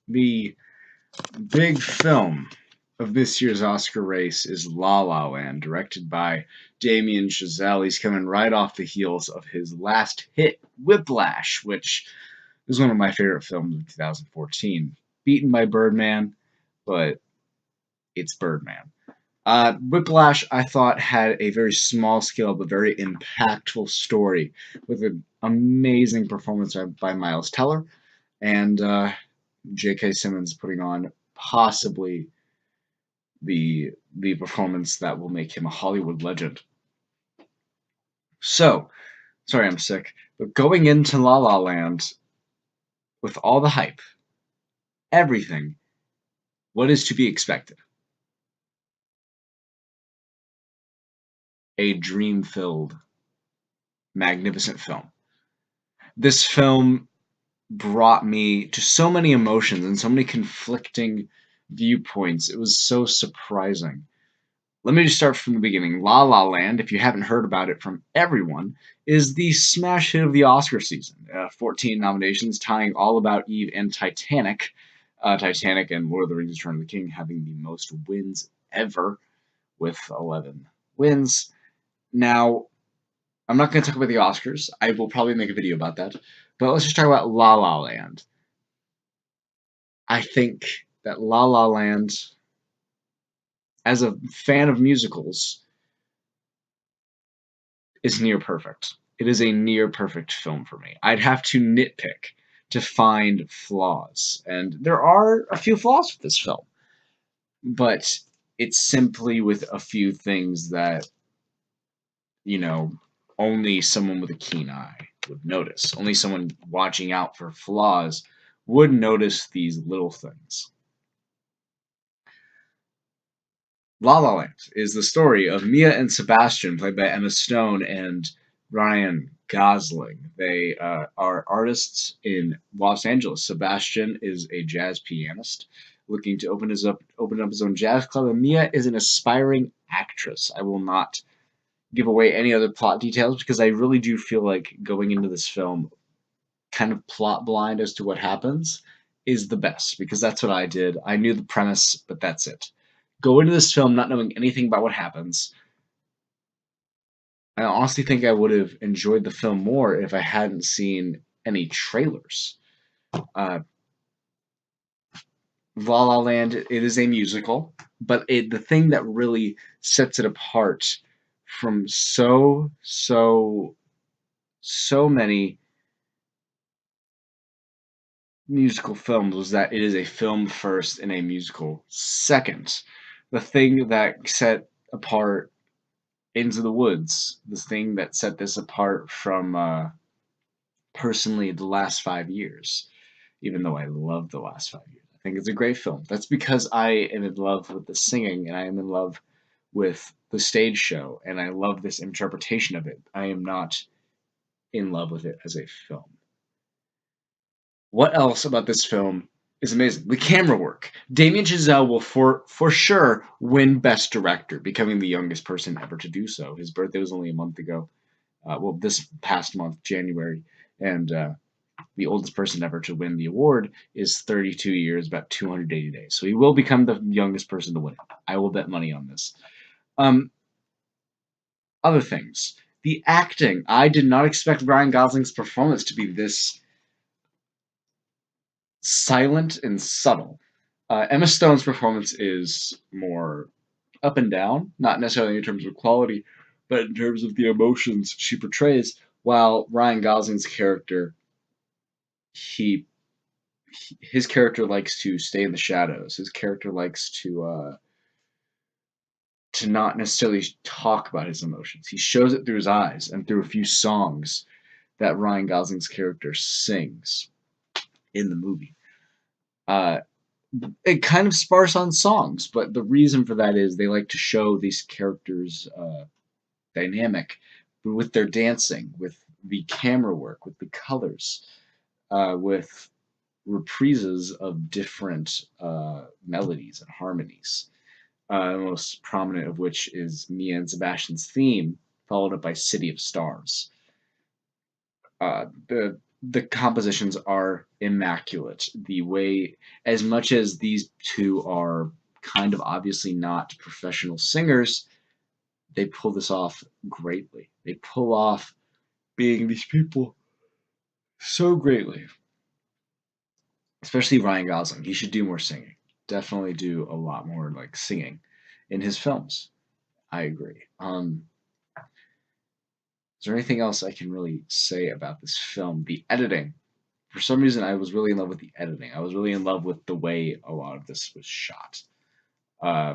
The big film of this year's Oscar race is La La Land, directed by Damien Chazelle. He's coming right off the heels of his last hit, Whiplash, which is one of my favorite films of 2014. Beaten by Birdman, but it's Birdman. Whiplash, I thought, had a very small scale but very impactful story with an amazing performance by Miles Teller and J.K. Simmons putting on possibly the performance that will make him a Hollywood legend. So, sorry I'm sick, but going into La La Land with all the hype, everything, what is to be expected? A dream-filled, magnificent film. This film brought me to so many emotions and so many conflicting viewpoints. It was so surprising. Let me just start from the beginning. La La Land, if you haven't heard about it from everyone, is the smash hit of the Oscar season. 14 nominations, tying All About Eve and Titanic. Titanic and Lord of the Rings: Return of the King having the most wins ever, with 11 wins. Now, I'm not going to talk about the Oscars. I will probably make a video about that. But let's just talk about La La Land. I think that La La Land, as a fan of musicals, is near perfect. It is a near perfect film for me. I'd have to nitpick to find flaws, and there are a few flaws with this film, but it's simply with a few things that, you know, only someone with a keen eye would notice. Only someone watching out for flaws would notice these little things. La La Land is the story of Mia and Sebastian, played by Emma Stone and Ryan Gosling. They are artists in Los Angeles. Sebastian is a jazz pianist looking to open up his own jazz club, and Mia is an aspiring actress. I will not give away any other plot details because I really do feel like going into this film kind of plot blind as to what happens is the best, because that's what I did. I knew the premise, but that's it. Go into this film not knowing anything about what happens. I honestly think I would have enjoyed the film more if I hadn't seen any trailers. Uh, La La Land, it is a musical, but the thing that really sets it apart from so many musical films was that it is a film first and a musical second. The thing that set apart Into the Woods, the thing that set this apart from personally the last 5 years, even though I love the last 5 years. I think it's a great film. That's because I am in love with the singing and I am in love with the stage show and I love this interpretation of it. I am not in love with it as a film. What else about this film is amazing? The camera work. Damien Chazelle will for sure win Best Director, becoming the youngest person ever to do so. His birthday was only a month ago. This past month, January, and the oldest person ever to win the award is 32 years, about 280 days. So he will become the youngest person to win it. I will bet money on this. Um, Other things. The acting. I did not expect Ryan Gosling's performance to be this silent and subtle. Emma Stone's performance is more up and down, not necessarily in terms of quality, but in terms of the emotions she portrays. While Ryan Gosling's character, he his character likes to stay in the shadows. His character likes to not necessarily talk about his emotions. He shows it through his eyes and through a few songs that Ryan Gosling's character sings in the movie. Uh, it kind of sparse on songs, but the reason for that is they like to show these characters' dynamic with their dancing, with the camera work, with the colors, with reprises of different melodies and harmonies. The most prominent of which is Mia and Sebastian's theme, followed up by City of Stars. The the compositions are immaculate. The way, as much as these two are kind of obviously not professional singers, they pull this off greatly. They pull off being these people so greatly. Especially Ryan Gosling. He should do more singing. Definitely do a lot more like singing in his films. I agree. Is there anything else I can really say about this film? The editing. For some reason, I was really in love with the editing. I was really in love with the way a lot of this was shot. Uh,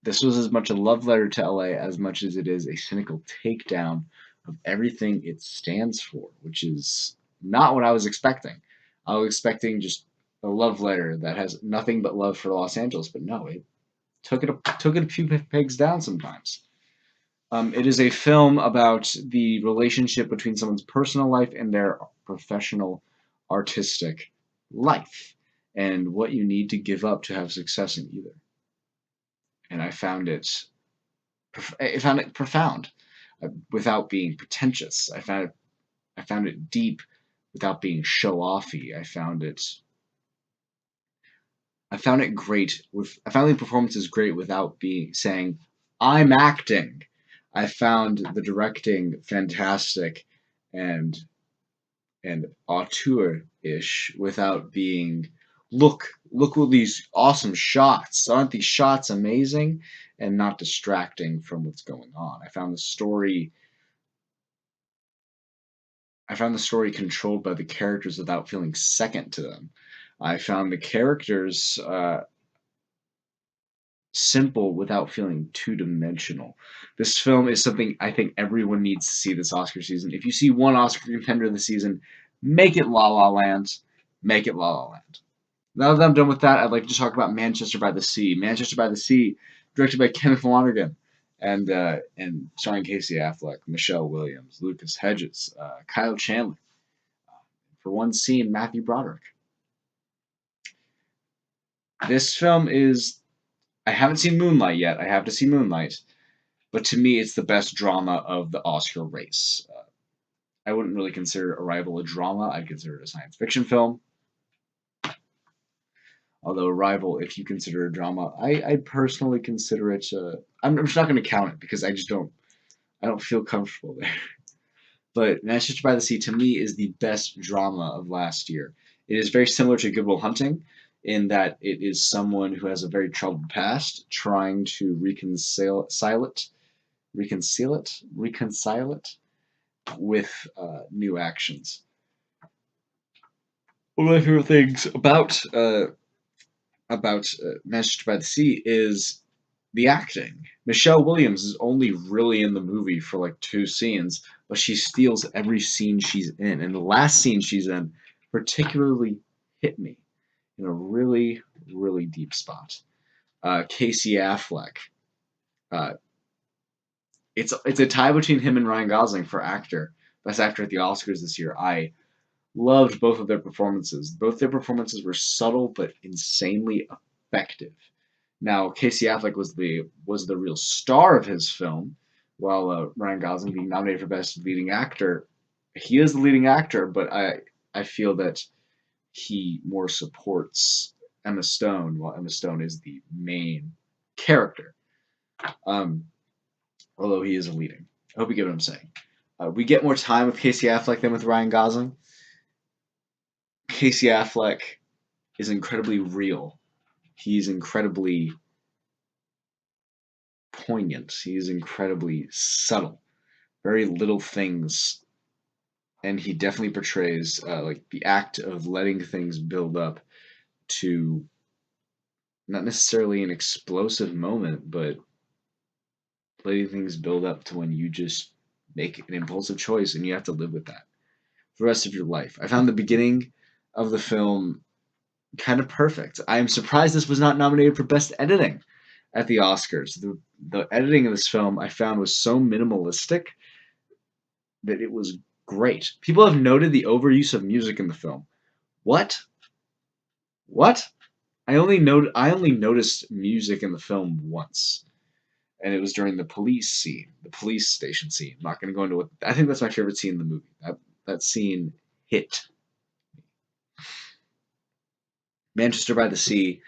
this was as much a love letter to LA as much as it is a cynical takedown of everything it stands for, which is not what I was expecting. I was expecting just a love letter that has nothing but love for Los Angeles, but no, it took it a few pegs down sometimes. It is a film about the relationship between someone's personal life and their professional artistic life, and what you need to give up to have success in either. And I found it profound, without being pretentious. I found it deep without being show offy. I found it great I found the performances great without being saying I'm acting. I found the directing fantastic and auteur-ish without being look at these awesome shots. Aren't these shots amazing? And not distracting from what's going on. I found the story controlled by the characters without feeling second to them. I found the characters simple without feeling two-dimensional. This film is something I think everyone needs to see this Oscar season. If you see one Oscar contender this season, make it La La Land. Make it La La Land. Now that I'm done with that, I'd like to talk about Manchester by the Sea. Manchester by the Sea, directed by Kenneth Lonergan, and starring Casey Affleck, Michelle Williams, Lucas Hedges, Kyle Chandler. For one scene, Matthew Broderick. This film is. I haven't seen Moonlight yet. I have to see Moonlight, but to me, it's the best drama of the Oscar race. I wouldn't really consider Arrival a drama. I'd consider it a science fiction film. Although Arrival, if you consider a drama, I personally consider it. I'm just not going to count it because I just don't. I don't feel comfortable there. But Manchester by the Sea to me is the best drama of last year. It is very similar to Good Will Hunting in that it is someone who has a very troubled past trying to reconcile it with new actions. One of my favorite things about Manchester by the Sea is the acting. Michelle Williams is only really in the movie for like 2 scenes, but she steals every scene she's in. And the last scene she's in particularly hit me in a really, really deep spot. Casey Affleck. Uh, it's a tie between him and Ryan Gosling for best actor at the Oscars this year. I loved both of their performances. Both their performances were subtle but insanely effective. Now, Casey Affleck was the real star of his film, while Ryan Gosling being nominated for Best Leading Actor. He is the leading actor, but I feel that he more supports Emma Stone, while Emma Stone is the main character. Um, although he is a leading. I hope you get what I'm saying. We get more time with Casey Affleck than with Ryan Gosling. Casey Affleck is incredibly real. He's incredibly poignant. He's incredibly subtle. Very little things, and he definitely portrays like the act of letting things build up to not necessarily an explosive moment, but letting things build up to when you just make an impulsive choice and you have to live with that for the rest of your life. I found the beginning of the film kind of perfect. I am surprised this was not nominated for Best Editing at the Oscars. The editing of this film I found was so minimalistic that it was great. People have noted the overuse of music in the film. What? What? I only noticed music in the film once, and it was during the police station scene. I'm not going to go into what I think that's my favorite scene in the movie. That scene hit. Manchester by the Sea,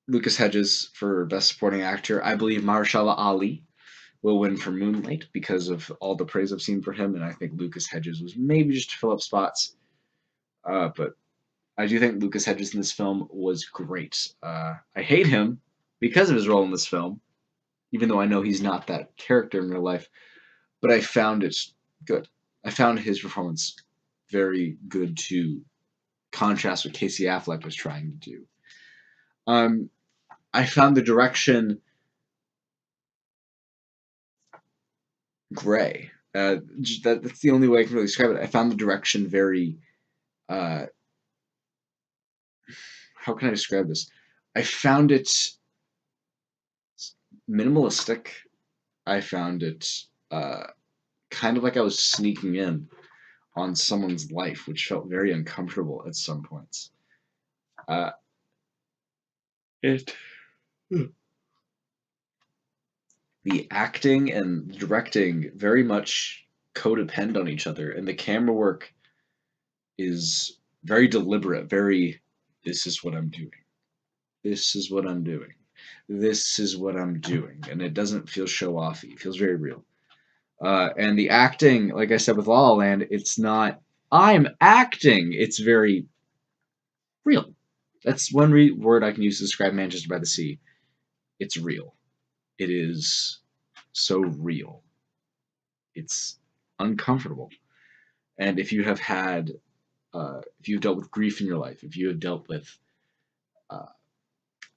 Lucas Hedges for Best Supporting Actor. I believe Mahershala Ali will win for Moonlight because of all the praise I've seen for him, and I think Lucas Hedges was maybe just to fill up spots. But I do think Lucas Hedges in this film was great. I hate him because of his role in this film, even though I know he's not that character in real life, but I found it good. I found his performance very good to contrast what Casey Affleck was trying to do. I found the direction gray. That's the only way I can really describe it. I found the direction very. How can I describe this? I found it minimalistic. I found it kind of like I was sneaking in on someone's life, which felt very uncomfortable at some points. It the acting and directing very much codepend on each other, and the camera work is very deliberate. Very, this is what I'm doing. This is what I'm doing. This is what I'm doing, and it doesn't feel show offy. It feels very real. And the acting, like I said with La La Land, it's not I'm acting. It's very real. That's one word I can use to describe Manchester by the Sea. It's real. It is so real. It's uncomfortable. And if you have had, if you've dealt with grief in your life, if you have dealt with uh,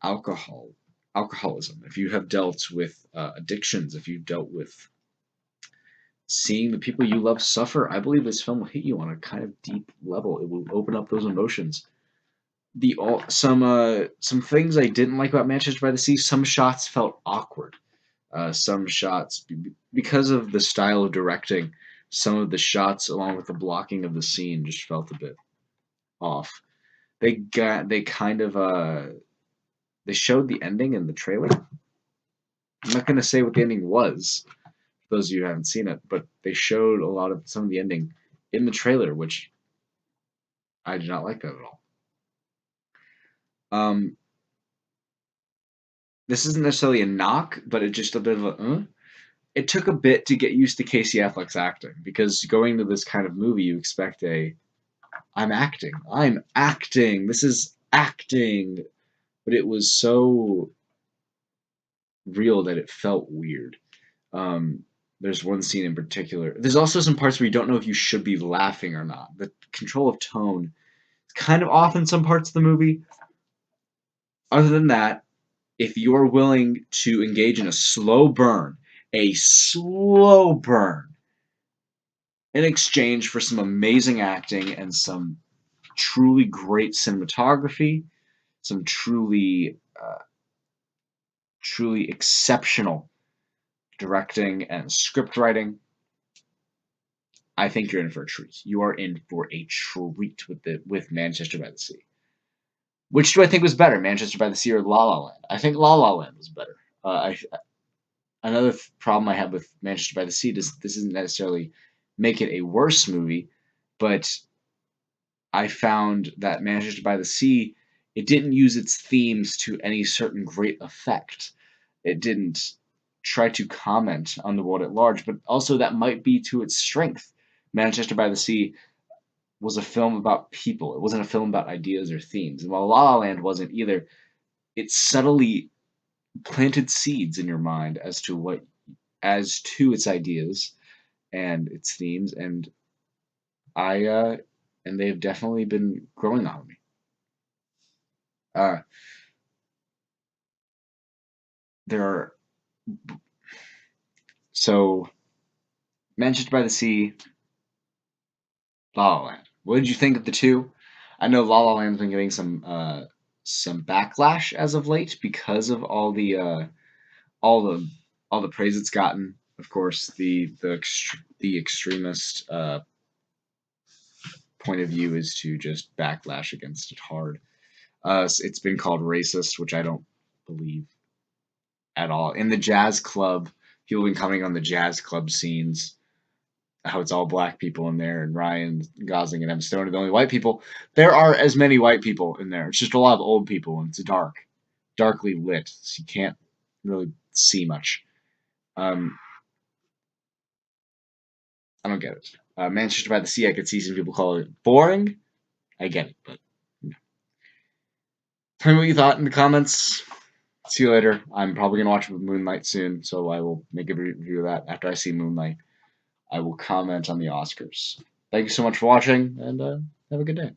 alcoholism, if you have dealt with addictions, if you've dealt with seeing the people you love suffer, I believe this film will hit you on a kind of deep level. It will open up those emotions. Some things I didn't like about Manchester by the Sea. Some shots felt awkward. Some shots, because of the style of directing, some of the shots, along with the blocking of the scene, just felt a bit off. They showed the ending in the trailer. I'm not gonna say what the ending was, for those of you who haven't seen it, but they showed some of the ending in the trailer, which I did not like that at all. This isn't necessarily a knock, but it's just a bit of a. It took a bit to get used to Casey Affleck's acting, because going to this kind of movie, you expect I'm acting, this is acting, but it was so real that it felt weird. There's one scene in particular. There's also some parts where you don't know if you should be laughing or not. The control of tone is kind of off in some parts of the movie. Other than that, if you're willing to engage in a slow burn in exchange for some amazing acting and some truly great cinematography, some truly exceptional directing and script writing, I think you're in for a treat. You are in for a treat with Manchester by the Sea. Which do I think was better, Manchester by the Sea or La La Land? I think La La Land was better. Another problem I have with Manchester by the Sea is this doesn't necessarily make it a worse movie, but I found that Manchester by the Sea, it didn't use its themes to any certain great effect. It didn't try to comment on the world at large, but also that might be to its strength. Manchester by the Sea was a film about people. It wasn't a film about ideas or themes. And while La La Land wasn't either, it subtly planted seeds in your mind as to its ideas and its themes, and they've definitely been growing on me. So Manchester by the Sea, La La Land. What did you think of the two? I know La La Land's been getting some backlash as of late because of all the praise it's gotten. Of course, the extremist point of view is to just backlash against it hard. It's been called racist, which I don't believe at all. In the jazz club, people have been commenting on the jazz club scenes how it's all black people in there, and Ryan Gosling and Emma Stone are the only white people. There are as many white people in there. It's just a lot of old people, and it's darkly lit, so you can't really see much. I don't get it. Manchester by the Sea, I could see some people call it boring. I get it, but tell me what you thought in the comments. See you later. I'm probably going to watch Moonlight soon, so I will make a review of that after I see Moonlight. I will comment on the Oscars. Thank you so much for watching, and have a good day.